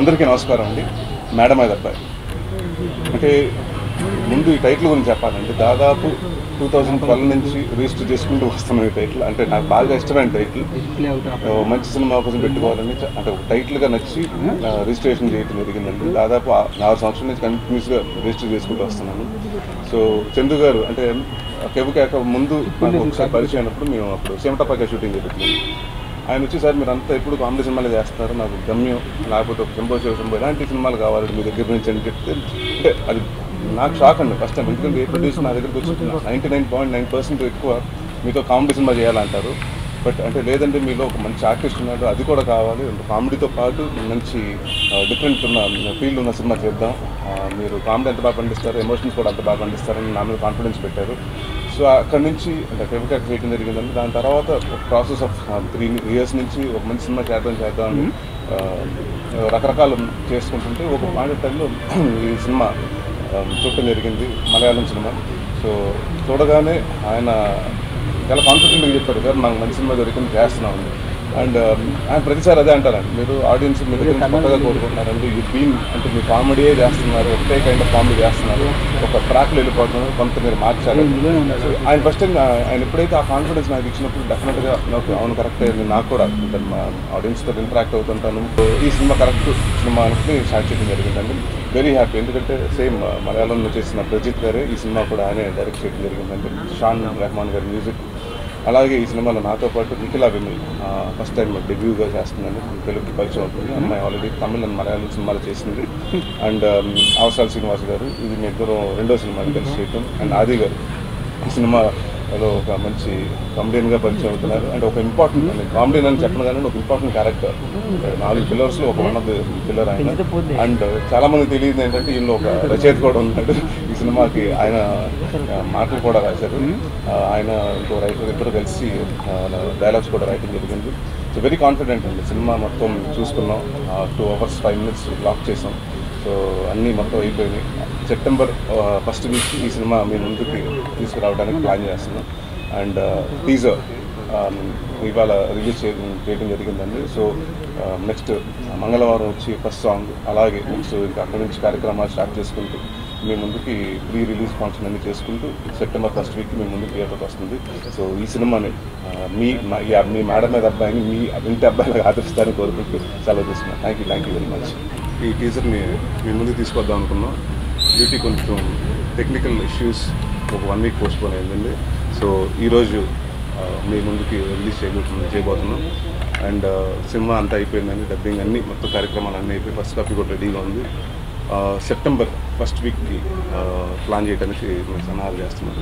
అందరికీ నమస్కారం అండి. మేడం మీద అబ్బాయి అంటే ముందు ఈ టైటిల్ గురించి చెప్పాలండి. దాదాపు 2012 నుంచి రిజిస్టర్ చేసుకుంటూ వస్తున్నాం ఈ టైటిల్. అంటే నాకు బాగా ఇష్టమైన టైటిల్. మంచి సినిమా కోసం పెట్టుకోవాలని అంటే ఒక టైటిల్గా నచ్చి రిజిస్ట్రేషన్ చేయడం జరిగిందండి. దాదాపు 6 సంవత్సరాల నుంచి కంటిన్యూస్గా రిజిస్టర్ చేసుకుంటూ వస్తున్నాను. సో చందు గారు అంటే కెబుకేక ముందు నాకు ఒకసారి పరిచయం అయినప్పుడు మేము అప్పుడు సీమటపాక షూటింగ్ జరుగుతుంది. ఆయన వచ్చి సార్ మీరు అంతా ఎప్పుడు కామెడీ సినిమాలు చేస్తారు, నాకు గమ్యం లేకపోతే ఒక శంభో శివ ఇలాంటి సినిమాలు కావాలి మీ దగ్గర నుంచి అని చెప్తే అంటే అది నాకు షాక్ అండి ఫస్ట్ టైం. ఎందుకంటే ఏ ప్రొడ్యూసర్ నా దగ్గరికి వచ్చి 99.9% ఎక్కువ మీతో కామెడీ సినిమా చేయాలంటారు. బట్ అంటే లేదంటే మీలో ఒక మంచి ఆర్టిస్ట్ ఉన్నాడు, అది కూడా కావాలి, కామెడీతో పాటు మంచి డిఫరెంట్ ఉన్న ఫీల్డ్ ఉన్న సినిమా చేద్దాం, మీరు కామెడీ ఎంత బాగా పండిస్తారు, ఎమోషన్స్ కూడా అంత బాగా పండిస్తారని నా మీద కాన్ఫిడెన్స్ పెట్టారు. సో అక్కడి నుంచి అంటే కెబుకేక చేయడం జరిగిందండి. దాని తర్వాత ఒక ప్రాసెస్ ఆఫ్ 3 years నుంచి ఒక మంచి సినిమా చేద్దామని రకరకాలు చేసుకుంటుంటే ఒక పాయింట్ టైంలో ఈ సినిమా చూడటం జరిగింది, మలయాళం సినిమా. సో చూడగానే ఆయన చాలా కాన్ఫిడెంట్గా చెప్పారు సార్ నాకు మంచి సినిమా దొరికింది చేస్తున్నామండి. అండ్ ఆయన ప్రతిసారి అదే అంటారండి, మీరు ఆడియన్స్ మీ దగ్గర కొత్తగా కోరుకుంటున్నారండి, యూ బీన్ అంటే మీరు కామెడీయే చేస్తున్నారు, ఒకటే కైండ్ ఆఫ్ కామెడీ చేస్తున్నారు, ఒక ట్రాక్లో వెళ్ళిపోతున్నారు, కొంత మీరు మార్చారు. ఆయన ఫస్ట్ టైం ఆయన ఎప్పుడైతే ఆ కాన్ఫిడెన్స్ నాకు ఇచ్చినప్పుడు డెఫినెట్గా నాకు అవును కరెక్టే, నాకు కూడా మా ఆడియన్స్తో ఇంటరాక్ట్ అవుతుంటాను, ఈ సినిమా కరెక్ట్ సినిమా అనుకుని స్టార్ట్ చేయడం జరిగిందండి. Very happy. ఎందుకంటే సేమ్ మలయాళంలో చేసిన ప్రజిత్ గారే ఈ సినిమా కూడా ఆయనే డైరెక్ట్ చేయడం జరిగిందండి. షాన్ రెహమాన్ గారి మ్యూజిక్. అలాగే ఈ సినిమాలో నాతో పాటు నిఖిలా విమల్ ఫస్ట్ టైం డెబ్యూగా చేస్తుందండి. తెలుగుకి పరిచయం అవుతుంది. అమ్మాయి ఆల్రెడీ తమిళ అండ్ మలయాళం సినిమాలు చేసింది. అండ్ అవసరాల శ్రీనివాస్ గారు ఇది మీ ఇద్దరు రెండో సినిమాని కలిసి చేయటం. అండ్ ఆది గారు ఈ సినిమాలో ఒక మంచి కామెడియన్గా పరిచయం అవుతున్నారు. అంటే ఒక ఇంపార్టెంట్ కామెడియన్ అని చెప్పను కానీ ఒక ఇంపార్టెంట్ క్యారెక్టర్, 4 పిల్లర్స్లో ఒక వన్ ఆఫ్ ది పిల్లర్ ఆయన. అండ్ చాలామందికి తెలియదు ఏంటంటే ఈయనలో ఒక రచయిత కూడా ఉన్నాడు. ఈ సినిమాకి ఆయన మాటలు కూడా రాశారు, ఆయన ఇంకో రైటర్ ఇద్దరు కలిసి డైలాగ్స్ కూడా రాయటం జరిగింది. సో వెరీ కాన్ఫిడెంట్ అండి. సినిమా మొత్తం చూసుకున్నాం, 2 hours 5 minutes బ్లాక్ చేసాం. సో అన్నీ మొత్తం అయిపోయినాయి. సెప్టెంబర్ 1st వీక్ ఈ సినిమా మీ ముందుకి తీసుకురావడానికి ప్లాన్ చేస్తున్నాం. అండ్ టీజర్ ఇవాళ రిలీజ్ చేయడం జరిగిందండి. సో నెక్స్ట్ మంగళవారం వచ్చి ఫస్ట్ సాంగ్, అలాగే నెక్స్ట్ ఇంకా అక్కడి నుంచి కార్యక్రమాలు స్టార్ట్ చేసుకుంటూ మీ ముందుకి ప్రీ రిలీజ్ ఫంక్షన్ అన్ని చేసుకుంటూ సెప్టెంబర్ 1st వీక్ మీ ముందుకు థియేటర్కి వస్తుంది. సో ఈ సినిమాని మీ మేడం మీద అబ్బాయిని మీ ఇంటి అబ్బాయిలాగా ఆదరిస్తారని కోరుకుంటూ సెలవు తీసుకున్నాను. Thank you very much. ఈ టీజర్ని మీ ముందుకు తీసుకొద్దాం అనుకున్నాం. డ్యూటీ కొంచెం టెక్నికల్ ఇష్యూస్ ఒక 1 week పోస్ట్పోన్ అయిందండి. సో ఈరోజు మీ ముందుకి రిలీజ్ చేయబోతున్నాం. అండ్ సినిమా అంతా అయిపోయిందండి, డబ్బింగ్ అన్నీ మొత్తం కార్యక్రమాలు అన్నీ అయిపోయి ఫస్ట్ కాపీ కూడా రెడీగా ఉంది. సెప్టెంబర్ 1st వీక్కి ప్లాన్ చేయడానికి మేము సన్నాహాలు చేస్తున్నాం.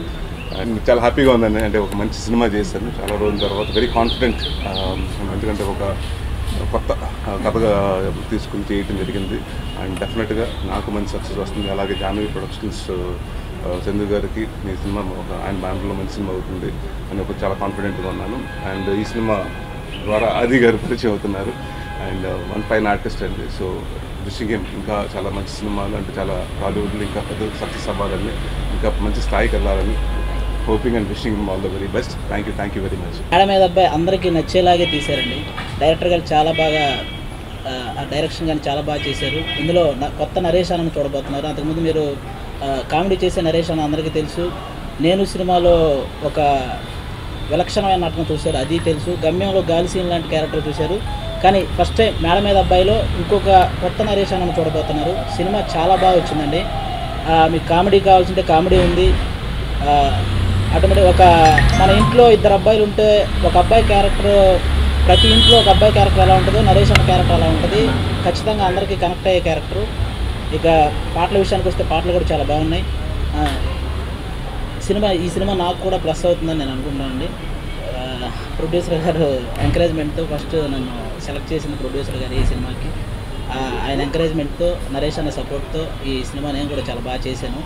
అండ్ చాలా హ్యాపీగా ఉందండి. అంటే ఒక మంచి సినిమా చేశాను చాలా రోజుల తర్వాత. వెరీ కాన్ఫిడెంట్, ఎందుకంటే ఒక కొత్త కథగా తీసుకుని చేయడం జరిగింది. అండ్ డెఫినెట్గా నాకు మంచి సక్సెస్ వస్తుంది. అలాగే జాహ్నవి ప్రొడక్షన్స్ చందు గారికి ఈ సినిమా ఒక ఆయన బ్యానర్లో మంచి సినిమా అవుతుంది అని ఒక చాలా కాన్ఫిడెంట్గా ఉన్నాను. అండ్ ఈ సినిమా ద్వారా ఆది గారు పరిచయం అవుతున్నారు. అండ్ వన్ ఫైన్ ఆర్టిస్ట్ అండి. సో విషింగ్ హిమ్ ఇంకా చాలా మంచి సినిమాలు అంటే చాలా టాలీవుడ్లో ఇంకా పెద్ద సక్సెస్ అవ్వాలని, ఇంకా మంచి స్థాయికి వెళ్ళాలని hoping and wishing him all the very best. Thank you very much. Madam మీద అబ్బాయి అందరికీ నచ్చేలాగే తీశారండి. డైరెక్టర్ గారు చాలా బాగా ఆ డైరెక్షన్ కానీ చాలా బాగా చేశారు. ఇందులో కొత్త నరేష్ అన్నను చూడబోతున్నారు. అంతకుముందు మీరు కామెడీ చేసే నరేష్ అన్న అందరికీ తెలుసు. నేను సినిమాలో ఒక విలక్షణమైన నటన చూశారు, అది తెలుసు. గమ్యంలో గాలి సీన్ లాంటి క్యారెక్టర్ చూశారు. కానీ ఫస్ట్ టైం మేడం మీద అబ్బాయిలో ఇంకొక కొత్త నరేష్ అన్నను చూడబోతున్నారు. సినిమా చాలా బాగా వచ్చిందండి. మీకు కామెడీ కావాల్సింటే కామెడీ ఉంది. ఆటోమేటిక్ ఒక మన ఇంట్లో 2 అబ్బాయిలు ఉంటే ఒక అబ్బాయి క్యారెక్టర్, ప్రతి ఇంట్లో ఒక అబ్బాయి క్యారెక్టర్ ఎలా ఉంటుందో నరేష్ అన్న క్యారెక్టర్ అలా ఉంటుంది. ఖచ్చితంగా అందరికీ కనెక్ట్ అయ్యే క్యారెక్టరు. ఇక పాటల విషయానికి వస్తే పాటలు కూడా చాలా బాగున్నాయి. ఈ సినిమా నాకు కూడా ప్లస్ అవుతుందని నేను అనుకుంటున్నానండి. ప్రొడ్యూసర్ గారు ఎంకరేజ్మెంట్తో ఫస్ట్ నన్ను సెలెక్ట్ చేసిన ప్రొడ్యూసర్ గారు ఈ సినిమాకి ఆయన ఎంకరేజ్మెంట్తో నరేష్ అన్న సపోర్ట్తో ఈ సినిమా నేను కూడా చాలా బాగా చేశాను.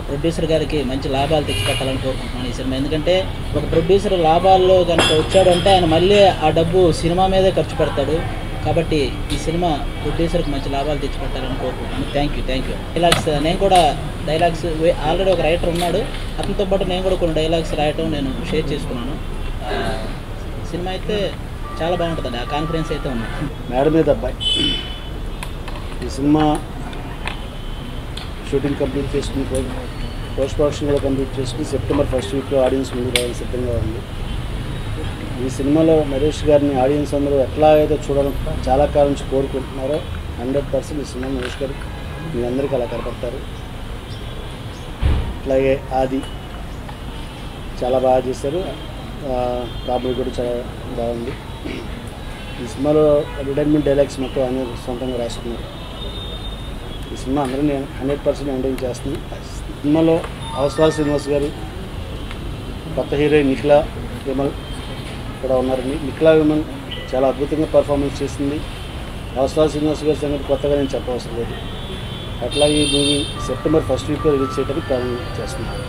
ప్రొడ్యూసర్ గారికి మంచి లాభాలు తెచ్చిపెట్టాలని కోరుకుంటున్నాను ఈ సినిమా. ఎందుకంటే ఒక ప్రొడ్యూసర్ లాభాల్లో కనుక వచ్చాడు అంటే ఆయన మళ్ళీ ఆ డబ్బు సినిమా మీదే ఖర్చు పెడతాడు. కాబట్టి ఈ సినిమా ప్రొడ్యూసర్కి మంచి లాభాలు తెచ్చిపెట్టాలని కోరుకుంటున్నాను. Thank you. డైలాగ్స్ నేను కూడా డైలాగ్స్ ఆల్రెడీ ఒక రైటర్ ఉన్నాడు, అతనితో పాటు నేను కూడా కొన్ని డైలాగ్స్ రాయటం నేను షేర్ చేసుకున్నాను. సినిమా అయితే చాలా బాగుంటుందండి, ఆ కాన్ఫిడెన్స్ అయితే ఉంది. మేడం మీద అబ్బాయి ఈ సినిమా షూటింగ్ కంప్లీట్ చేసుకుని పోస్ట్ ప్రొడక్షన్ కూడా కంప్లీట్ చేసుకుని సెప్టెంబర్ 1st వీక్లో ఆడియన్స్ ముందు రావాలని సిద్ధంగా ఉంది. ఈ సినిమాలో నరేష్ గారిని ఆడియన్స్ అందరూ ఎట్లా అయితే చూడాలని చాలా కాలం నుంచి కోరుకుంటున్నారో 100% ఈ సినిమా నరేష్ గారు మీ అందరికీ అలా కనపడతారు. అట్లాగే ఆది చాలా బాగా చేశారు, కామెడీ కూడా చాలా బాగుంది. ఈ సినిమాలో ఎంటర్టైన్మెంట్ డైలాగ్స్ మొత్తం ఆయన సొంతంగా రాసుకున్నారు. ఈ సినిమా అందరూ 100% ఎంటర్టైన్ చేస్తుంది. సినిమాలో అవసరాల శ్రీనివాస్ గారు, కొత్త హీరోయిన్ నిఖిలా విమల్ కూడా ఉన్నారండి. నిఖిలా విమల్ చాలా అద్భుతంగా పర్ఫార్మెన్స్ చేసింది. అవసరాల శ్రీనివాస్ గారి సంగతి కొత్తగా నేను చెప్పవసరం లేదు. అట్లాగే ఈ మూవీ సెప్టెంబర్ 1st వీక్లో రిలీజ్ చేయడానికి ప్లాన్ చేస్తున్నాను.